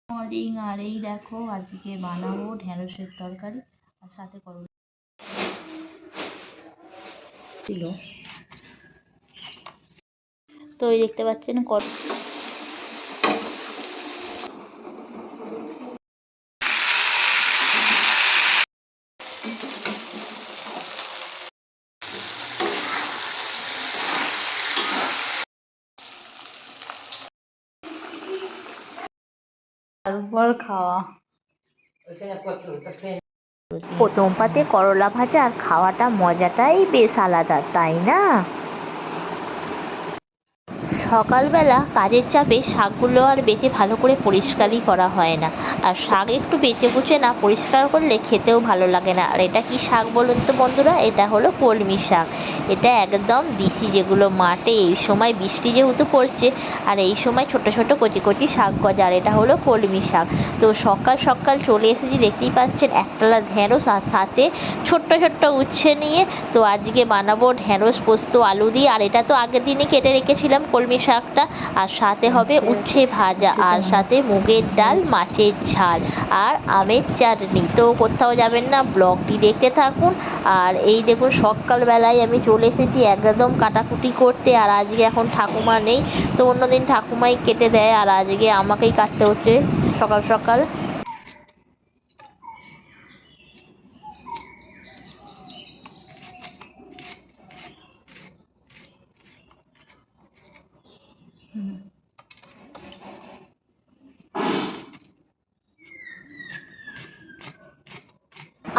Morning. আর এই দেখো আজকে বানাবো ঢেঁড়সের তরকারি আর সাথে করলা ছিল। তো এই দেখতে পাচ্ছেন তারপর খাওয়া। প্রথম পাতে করলা ভাজা আর খাওয়াটা মজাটাই বেশ আলাদা, তাই না? সকালবেলা কাজের চাপে শাকগুলো আর বেছে ভালো করে পরিষ্কারই করা হয় না। আর শাক একটু বেছে বুঝে না পরিষ্কার করলে খেতেও ভালো লাগে না। আর এটা কি শাক বলুন তো বন্ধুরা? এটা হলো কলমি শাক। এটা একদম দেশি, যেগুলো মাঠে এই সময় বৃষ্টি যেহেতু পড়ছে আর এই সময় ছোট ছোট কচি কচি শাক গজা, আর এটা হলো কলমি শাক। তো সকাল সকাল চলে এসেছি, দেখতেই পাচ্ছেন একতলা ঢেঁড়স আর সাথে ছোট্ট ছোট্ট উচ্ছে নিয়ে। তো আজকে বানাবো ঢেঁড়স পোস্ত আলু দিয়ে। আর এটা তো আগের দিনই কেটে রেখেছিলাম কলমি শাকটা। আর সাথে হবে উচ্ছে ভাজা আর সাথে মুগের ডাল, মাছের ঝাল আর আমের চাটনি। তো কোথাও যাবেন না, ব্লগটি দেখতে থাকুন। আর এই দেখুন সকালবেলায় আমি চলে এসেছি একদম কাটাকুটি করতে। আর আজকে এখন ঠাকুমা নেই, তো অন্যদিন ঠাকুমাই কেটে দেয় আর আজকে আমাকেই কাটতে হচ্ছে সকাল সকাল।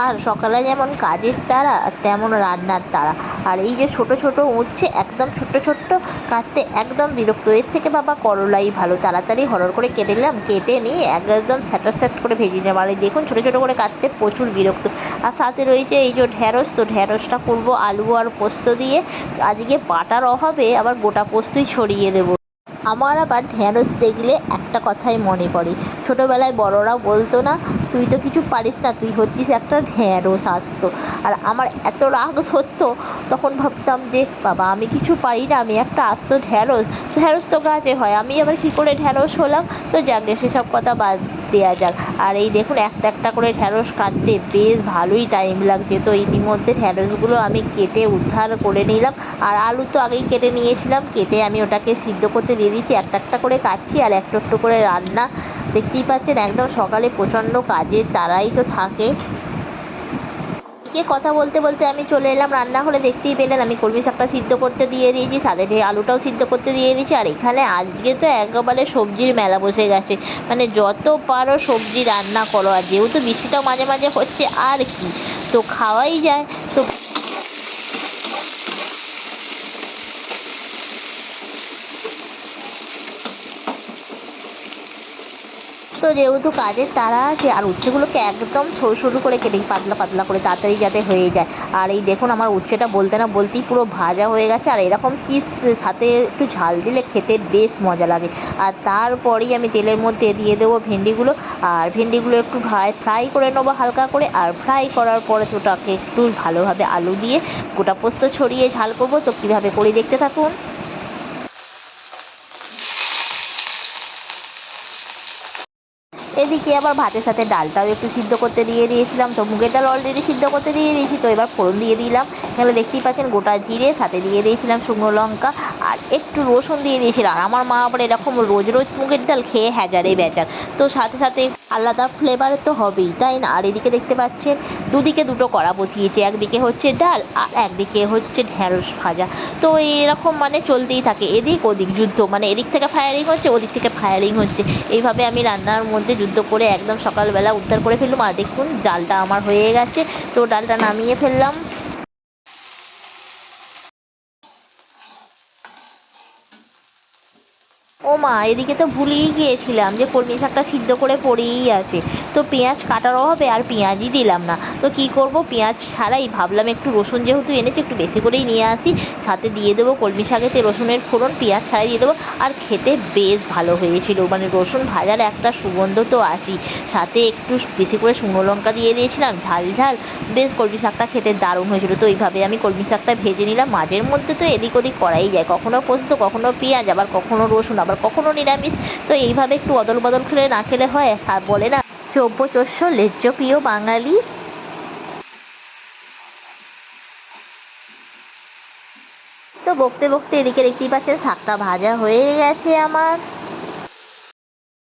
আর সকালে যেমন কাজের তাড়া তেমন রান্নার তাড়া। আর এই যে ছোট ছোট উচ্ছে একদম ছোট্ট ছোট্ট, কাটতে একদম বিরক্ত। এর থেকে বাবা করলাই ভালো, তাড়াতাড়ি হরর করে কেটে নিলাম, কেটে নিয়ে একদম স্যাটাস্যাট করে ভেজে নিলাম। আর এই দেখুন ছোটো ছোটো করে কাটতে প্রচুর বিরক্ত। আর সাথে রয়েছে এই যে ঢেঁড়স, তো ঢেঁড়সটা করবো আলু আর পোস্ত দিয়ে। আজকে বাটার অভাবে আবার গোটা পোস্তই ছড়িয়ে দেবো। আমার আবার ঢেঁড়স দেখলে একটা কথাই মনে পড়ে, ছোটোবেলায় বড়রাও বলতো না, তুই তো কিছু পারিস না, তুই হচ্ছিস একটা ঢেঁড়স আসতো। আর আমার এত রাগ ধরতো, তখন ভাবতাম যে বাবা আমি কিছু পারি না, আমি একটা আস্ত ঢেঁড়স। ঢেঁড়স তো গাছে হয়, আমি আবার কী করে ঢেঁড়স হলাম? তো যাকে সেসব কথা বাদ দেওয়া যাক। আর এই দেখুন একটা একটা করে ঢেঁড়স কাটতে বেশ ভালোই টাইম লাগছে। তো ইতিমধ্যে ঢেঁড়সগুলো আমি কেটে উদ্ধার করে নিলাম। আর আলু তো আগেই কেটে নিয়েছিলাম, কেটে আমি ওটাকে সিদ্ধ করতে দিয়ে দিচ্ছি। একটা একটা করে কাটছি আর একটু একটু করে রান্না। দেখতেই পাচ্ছেন একদম সকালে প্রচণ্ড কাজের তাড়াই তো থাকে। কথা বলতে বলতে আমি চলে এলাম রান্নাঘরে। দেখতেই পেলেন আমি কলমি শাকটা সিদ্ধ করতে দিয়ে দিয়েছি, সাথে আলুটাও সিদ্ধ করতে দিয়ে দিয়েছি। আর এখানে আজকে তো একেবারে সবজির মেলা বসে গেছে, মানে যত পারো সবজি রান্না করো। আর যেহেতু বৃষ্টিটাও মাঝে মাঝে হচ্ছে আর কি, তো খাওয়াই যায়। তো যেহেতু কাজের তাড়া আছে, আর উচ্ছেগুলোকে একদম সরু সরু করে কেটে পাতলা পাতলা করে তাড়াতাড়ি যাতে হয়ে যায়। আর এই দেখুন আমার উচ্ছেটা বলতে না বলতেই পুরো ভাজা হয়ে গেছে। আর এরকম চিপস সাথে একটু ঝাল দিলে খেতে বেশ মজা লাগে। আর তারপরেই আমি তেলের মধ্যে দিয়ে দেবো ভেন্ডিগুলো। আর ভেন্ডিগুলো একটু ফ্রাই করে নেবো হালকা করে। আর ফ্রাই করার পরে ওটাকে একটু ভালোভাবে আলু দিয়ে গোটা পোস্ত ছড়িয়ে ঝাল করবো। তো কীভাবে করি দেখতে থাকুন। এদিকে আবার ভাতের সাথে ডালটাও একটু সিদ্ধ করতে দিয়ে দিয়েছিলাম। তো মুগের ডাল অলরেডি সিদ্ধ করতে দিয়ে দিয়েছি। তো এবার ফোড়ন দিয়ে দিলাম। এখানে দেখতেই পাচ্ছেন গোটা জিরে, সাথে দিয়ে দিয়েছিলাম শুকনো লঙ্কা আর একটু রসুন দিয়ে দিয়েছিলাম। আর আমার মা আবার এরকম রোজ রোজ মুগের ডাল খেয়ে হ্যাজারে বেজার, তো সাথে সাথে আলাদা ফ্লেভার তো হবেই, তাই না? আর এদিকে দেখতে পাচ্ছেন দুদিকে দুটো কড়া বসিয়েছি, একদিকে হচ্ছে ডাল আর একদিকে হচ্ছে ঢেঁড়স ভাজা। তো এরকম মানে চলতেই থাকে, এদিক ওদিক যুদ্ধ, মানে এদিক থেকে ফায়ারিং হচ্ছে ওদিক থেকে ফায়ারিং হচ্ছে। এইভাবে আমি রান্নার মধ্যে যুদ্ধ করে একদম সকালবেলা উদ্ধার করে ফেললাম। আর দেখুন ডালটা আমার হয়ে গেছে, তো ডালটা নামিয়ে ফেললাম। ও মা, এদিকে তো ভুলেই গিয়েছিলাম যে কলমি শাকটা সিদ্ধ করে পড়েই আছে। তো পেঁয়াজ কাটার অভাবে আর পেঁয়াজই দিলাম না। তো কি করব, পেঁয়াজ ছাড়াই ভাবলাম একটু রসুন যেহেতু এনেছি একটু বেশি করেই নিয়ে আসি, সাথে দিয়ে দেবো কলমি শাকেতে রসুনের ফোড়ন, পেঁয়াজ ছাড়াই দিয়ে দেবো। আর খেতে বেশ ভালো হয়েছিল, মানে রসুন ভাজার একটা সুগন্ধ তো আছেই, সাথে একটু বেশি করে শুকনো লঙ্কা দিয়ে দিয়েছিলাম ঝাল ঝাল। বেশ কলমি শাকটা খেতে দারুণ হয়েছিল। তো এইভাবে আমি কলমি শাকটা ভেজে নিলাম। মাঝের মধ্যে তো এদিক ওদিক করাই যায়, কখনো পোস্ত, কখনো পেঁয়াজ, আবার কখনো রসুন, আবার কখনো নিরামিষ। তো এইভাবে একটু অদল বদল খেলে না খেলে হয়? বলে না চব্য লেজ্জ প্রিয় বাঙালি। তো বকতে বকতে এদিকে দেখতেই পাচ্ছেন শাকটা ভাজা হয়ে গেছে আমার।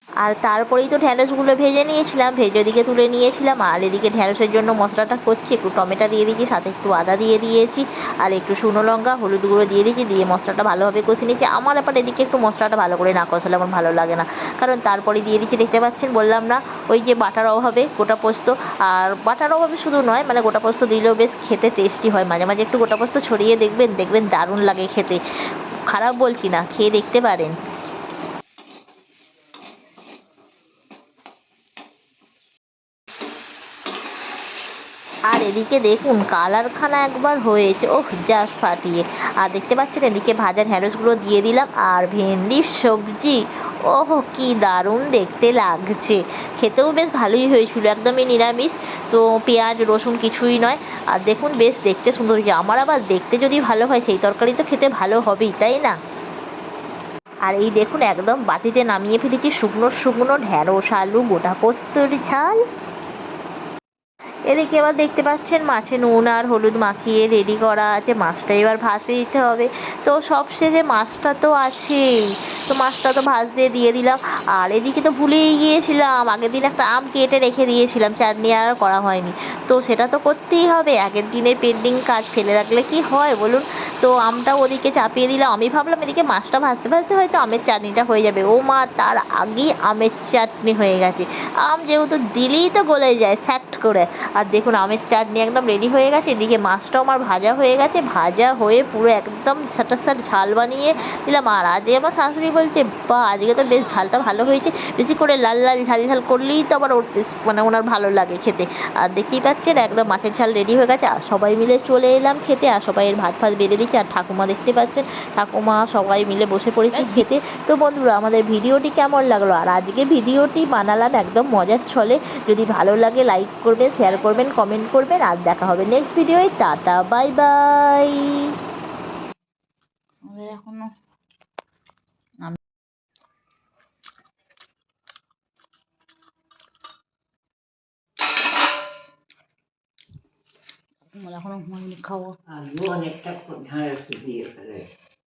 আর তারপরেই তো ঢ্যাঁড়সগুলো ভেজে নিয়েছিলাম, ভেজে ওদিকে তুলে নিয়েছিলাম। আর এদিকে ঢ্যাঁড়সের জন্য মশলাটা করছি, একটু টমেটো দিয়ে দিয়েছি, সাথে একটু আদা দিয়ে দিয়েছি, আর একটু শুকনো লঙ্কা হলুদ গুঁড়ো দিয়ে দিয়েছি, দিয়ে মশলাটা ভালোভাবে কষিয়ে নিয়েছি। আমার আবার এদিকে একটু মশলাটা ভালো করে না কষালে আমার ভালো লাগে না, কারণ তারপরে দিয়ে দিচ্ছি, দেখতে পাচ্ছেন বললাম না ওই যে বাটার অভাবে গোটা পোস্ত। আর বাটার অভাবে শুধু নয়, মানে গোটা পোস্ত দিলেও বেশ খেতে টেস্টি হয়। মাঝে মাঝে একটু গোটা পোস্ত ছড়িয়ে দেখবেন, দেখবেন দারুণ লাগে খেতে। খারাপ বলছি না, খেয়ে দেখতে পারেন। আর এদিকে দেখুন কালারখানা একবার হয়েছে, ওহ জাস্ট ফাটিয়ে। আর দেখতে পাচ্ছেন এদিকে ভাজা ঢ্যাঁড়সগুলো দিয়ে দিলাম, আর ভেন্ডির সবজি, ওহ কি দারুণ দেখতে লাগছে। খেতেও বেশ ভালোই হয়েছিল, একদমই নিরামিষ। তো পেঁয়াজ রসুন কিছুই নয়। আর দেখুন বেশ দেখতে সুন্দর হয়েছে। আমার আবার দেখতে যদি ভালো হয় সেই তরকারি তো খেতে ভালো হবেই, তাই না? আর এই দেখুন একদম বাটিতে নামিয়ে ফেলেছি শুকনো শুকনো ঢ্যাঁড়স আলু গোটা পোস্তর ঝাল। এদিকে এবার দেখতে পাচ্ছেন মাছে নুন আর হলুদ মাখিয়ে রেডি করা আছে, মাছটা এবার ভাজতে দিতে হবে। তো সবশেষে মাছটা তো আছেই, তো মাছটা তো ভাজতে দিয়ে দিলাম। আর এদিকে তো ভুলেই গিয়েছিলাম, আগের দিন একটা আম কেটে রেখে দিয়েছিলাম, চাটনি আর করা হয়নি। তো সেটা তো করতেই হবে, আগের দিনের পেন্ডিং কাজ ফেলে রাখলে কি হয় বলুন। তো আমটা ওদিকে চাপিয়ে দিলাম, আমি ভাবলাম এদিকে মাছটা ভাজতে ভাজতে হয়তো আমের চাটনিটা হয়ে যাবে, ও মা তার আগেই আমের চাটনি হয়ে গেছে। আম যেহেতু দিলেই তো গলে যায় স্যাট করে। আর দেখুন আমের চাটনি একদম রেডি হয়ে গেছে, এদিকে মাছটাও আমার ভাজা হয়ে গেছে, ভাজা হয়ে পুরো একদম সাটাসাট ঝাল বানিয়ে দিলাম। আর আজকে আমার শাশুড়ি বলছে বা আজকে তো বেশ ঝালটা ভালো হয়েছে, বেশি করে লাল লাল ঝাল ঝাল করলেই তো আবার ওর মানে ওনার ভালো লাগে খেতে। আর দেখতেই পাচ্ছেন একদম মাছের ঝাল রেডি হয়ে গেছে, আর সবাই মিলে চলে এলাম খেতে। আর সবাইয়ের ভাত ফাত বেড়ে দিচ্ছে, আর ঠাকুমা দেখতে পাচ্ছেন, ঠাকুমা সবাই মিলে বসে পড়েছি খেতে। তো বন্ধুরা আমাদের ভিডিওটি কেমন লাগলো, আর আজকে ভিডিওটি বানালাম একদম মজার ছলে। যদি ভালো লাগে লাইক করবেন, শেয়ার করবেন, কমেন্ট করবেন। আর দেখা হবে নেক্সট ভিডিওয়। Tata bye bye. এখনো এখনো খাবো। আলু অনেকটা ঝাল দিয়ে